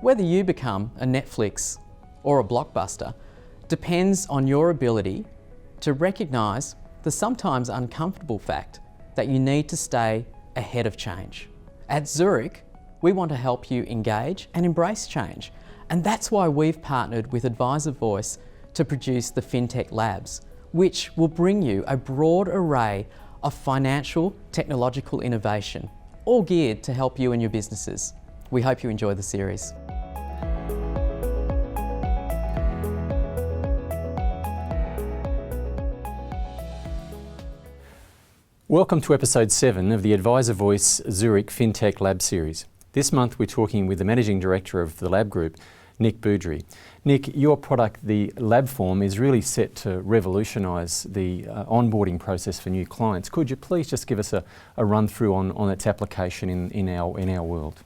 Whether you become a Netflix or a Blockbuster depends on your ability to recognise the sometimes uncomfortable fact that you need to stay ahead of change. At Zurich, we want to help you engage and embrace change, and that's why we've partnered with AdviserVoice to produce the FinTech Labs, which will bring you a broad array of financial technological innovation, all geared to help you and your businesses. We hope you enjoy the series. Welcome to episode 7 of the AdviserVoice Zurich FinTech Lab series. This month we're talking with the Managing Director of the Lab Group, Nick Boudry. Nick, your product, the Lab Form, is really set to revolutionise the onboarding process for new clients. Could you please just give us a run through on its application in our world?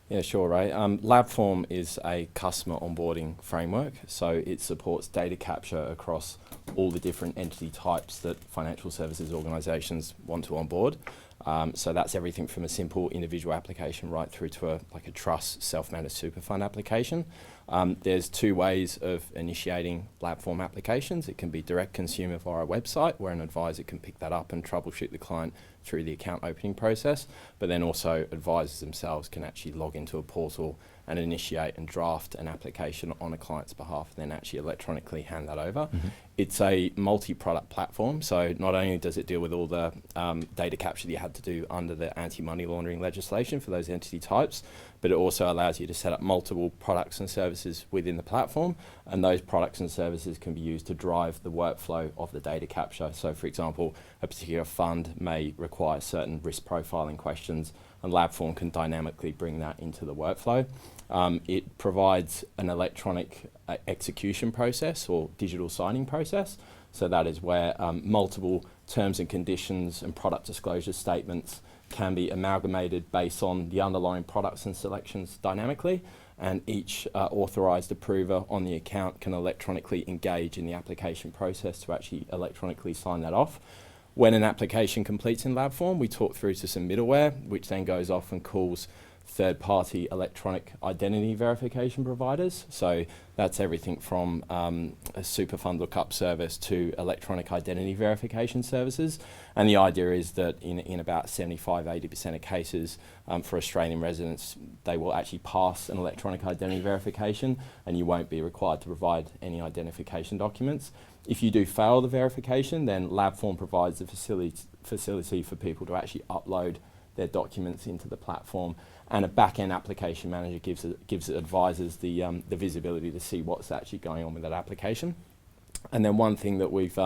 Yeah, sure, Ray. LabForm is a customer onboarding framework, so it supports data capture across all the different entity types that financial services organisations want to onboard. So that's everything from a simple individual application right through to a trust self-managed super fund application. There's two ways of initiating LabForm applications. It can be direct consumer via a website where an advisor can pick that up and troubleshoot the client through the account opening process, but then also advisors themselves can actually log into a portal and initiate and draft an application on a client's behalf, and then actually electronically hand that over. Mm-hmm. It's a multi-product platform, so not only does it deal with all the data capture that you had to do under the anti-money laundering legislation for those entity types, but it also allows you to set up multiple products and services within the platform, and those products and services can be used to drive the workflow of the data capture. So for example, a particular fund may require certain risk profiling questions, and LabForm can dynamically bring that into the workflow. It provides an electronic execution process or digital signing process. So that is where multiple terms and conditions and product disclosure statements can be amalgamated based on the underlying products and selections dynamically, and each authorised approver on the account can electronically engage in the application process to actually electronically sign that off. When an application completes in LabForm, we talk through to some middleware, which then goes off and calls third-party electronic identity verification providers. So that's everything from a super fund lookup service to electronic identity verification services. And the idea is that in about 75–80% of cases for Australian residents, they will actually pass an electronic identity verification, and you won't be required to provide any identification documents. If you do fail the verification, then LabForm provides the facility for people to actually upload their documents into the platform, and a back-end application manager gives advisors the visibility to see what's actually going on with that application. And then one thing that we've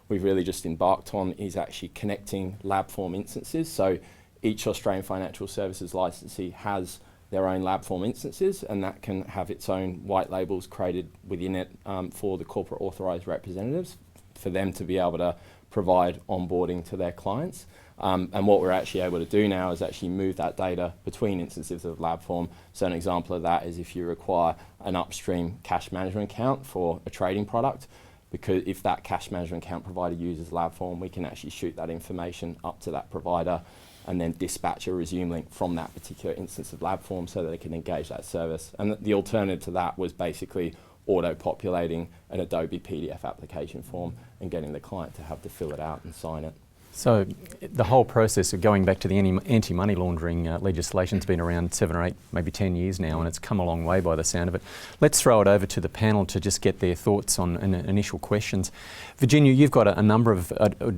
really just embarked on is actually connecting LabForm instances. So each Australian financial services licensee has their own LabForm instances, and that can have its own white labels created within it for the corporate authorised representatives for them to be able to provide onboarding to their clients. And what we're actually able to do now is actually move that data between instances of LabForm. So an example of that is if you require an upstream cash management account for a trading product, because if that cash management account provider uses LabForm, we can actually shoot that information up to that provider and then dispatch a resume link from that particular instance of LabForm so that they can engage that service. And the alternative to that was basically auto-populating an Adobe PDF application form and getting the client to have to fill it out and sign it. So the whole process of going back to the anti-money laundering legislation has been around 7 or 8, maybe 10 years now, and it's come a long way by the sound of it. Let's throw it over to the panel to just get their thoughts on initial questions. Virginia, you've got a number of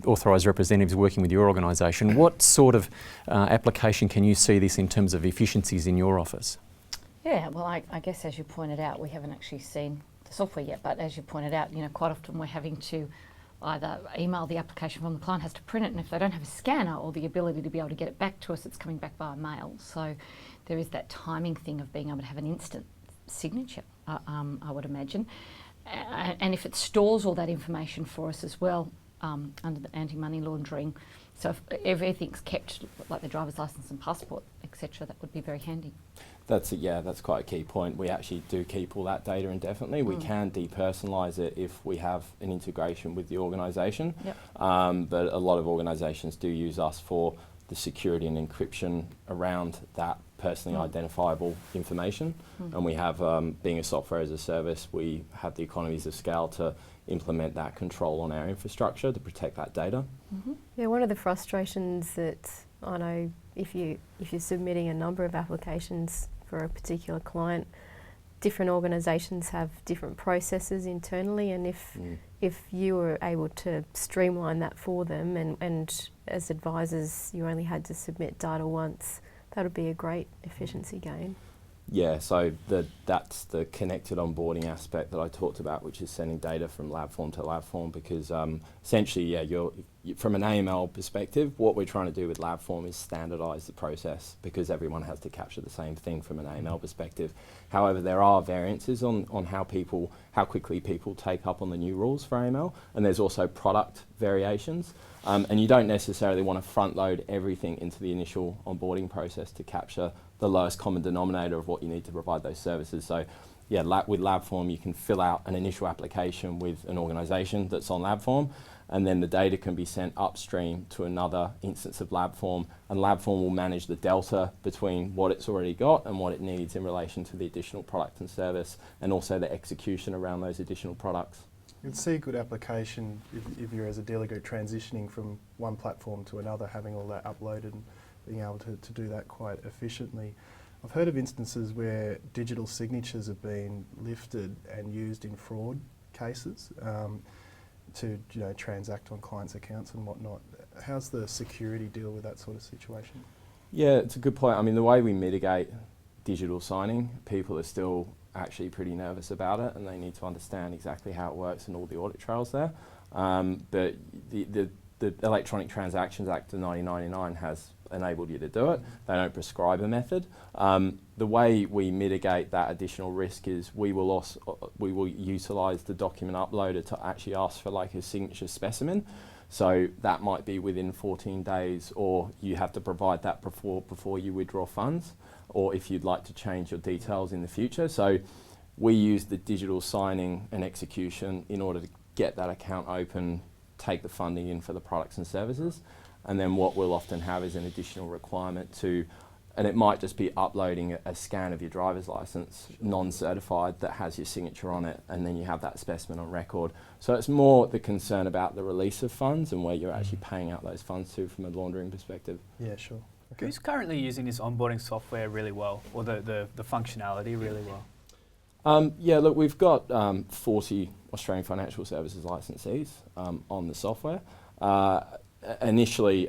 authorised representatives working with your organisation. What sort of application can you see this in terms of efficiencies in your office? Yeah, well, I guess as you pointed out, we haven't actually seen the software yet, but as you pointed out, quite often we're having to either email the application from the client, has to print it, and if they don't have a scanner or the ability to be able to get it back to us, it's coming back via mail. So there is that timing thing of being able to have an instant signature, I would imagine. And if it stores all that information for us as well, under the anti-money laundering, so if everything's kept, like the driver's license and passport, etc., that would be very handy. That's quite a key point. We actually do keep all that data indefinitely. We can depersonalise it if we have an integration with the organisation. Yep. But a lot of organisations do use us for the security and encryption around that personally identifiable information. And we have, being a software as a service, we have the economies of scale to implement that control on our infrastructure to protect that data. Yeah, one of the frustrations that I know if you're submitting a number of applications for a particular client, different organisations have different processes internally, and if you were able to streamline that for them, and as advisors you only had to submit data once, that would be a great efficiency gain. Yeah, so that's the connected onboarding aspect that I talked about, which is sending data from LabForm to LabForm, because essentially, yeah, from an AML perspective, what we're trying to do with LabForm is standardise the process, because everyone has to capture the same thing from an AML perspective. However, there are variances on how quickly people take up on the new rules for AML, and there's also product variations. And you don't necessarily want to front load everything into the initial onboarding process to capture the lowest common denominator of what you need to provide those services. So yeah, with LabForm you can fill out an initial application with an organisation that's on LabForm, and then the data can be sent upstream to another instance of LabForm, and LabForm will manage the delta between what it's already got and what it needs in relation to the additional product and service, and also the execution around those additional products. You'd see a good application if you're, as a dealer group, transitioning from one platform to another, having all that uploaded and being able to do that quite efficiently. I've heard of instances where digital signatures have been lifted and used in fraud cases to transact on clients' accounts and whatnot. How's the security deal with that sort of situation? Yeah, it's a good point. I mean, the way we mitigate digital signing, people are still actually pretty nervous about it, and they need to understand exactly how it works and all the audit trails there. But the Electronic Transactions Act of 1999 has enabled you to do it. They don't prescribe a method. The way we mitigate that additional risk is we will utilise the document uploader to actually ask for like a signature specimen. So that might be within 14 days, or you have to provide that before you withdraw funds, or if you'd like to change your details in the future. So we use the digital signing and execution in order to get that account open, take the funding in for the products and services. And then what we'll often have is an additional requirement to, and it might just be uploading a scan of your driver's license, non-certified, that has your signature on it, and then you have that specimen on record. So it's more the concern about the release of funds and where you're actually paying out those funds to from a laundering perspective. Yeah, sure. Okay. Who's currently using this onboarding software really well, or the functionality really well? Yeah, look, we've got 40 Australian financial services licensees on the software. Initially,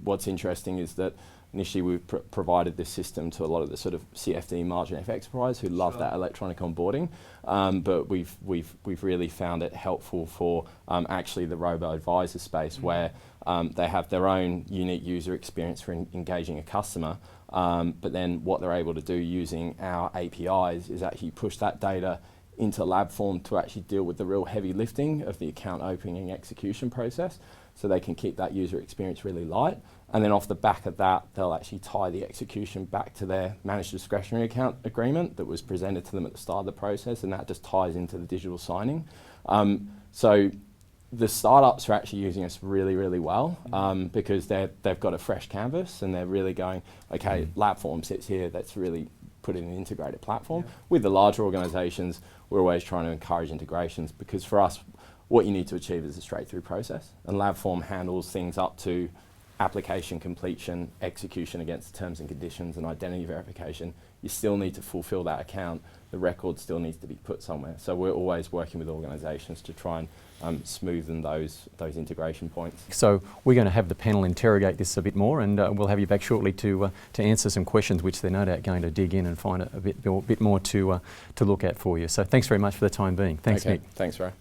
what's interesting is that initially we've provided this system to a lot of the sort of CFD margin FX providers who love that electronic onboarding, but we've really found it helpful for actually the robo-advisor space, where they have their own unique user experience for engaging a customer, but then what they're able to do using our APIs is actually push that data into LabForm to actually deal with the real heavy lifting of the account opening and execution process, so they can keep that user experience really light. And then off the back of that, they'll actually tie the execution back to their managed discretionary account agreement that was presented to them at the start of the process, and that just ties into the digital signing. So the startups are actually using us really, really well, because they've got a fresh canvas and they're really going, okay, LabForm sits here, that's really put in an integrated platform. With the larger organisations, we're always trying to encourage integrations, because for us, what you need to achieve is a straight-through process, and LabForm handles things up to application completion, execution against terms and conditions, and identity verification. You still need to fulfil that account. The record still needs to be put somewhere. So we're always working with organisations to try and smoothen those integration points. So we're going to have the panel interrogate this a bit more, and we'll have you back shortly to answer some questions which they're no doubt going to dig in and find a bit more to look at for you. So thanks very much for the time being. Thanks, Nick. Thanks, Ray.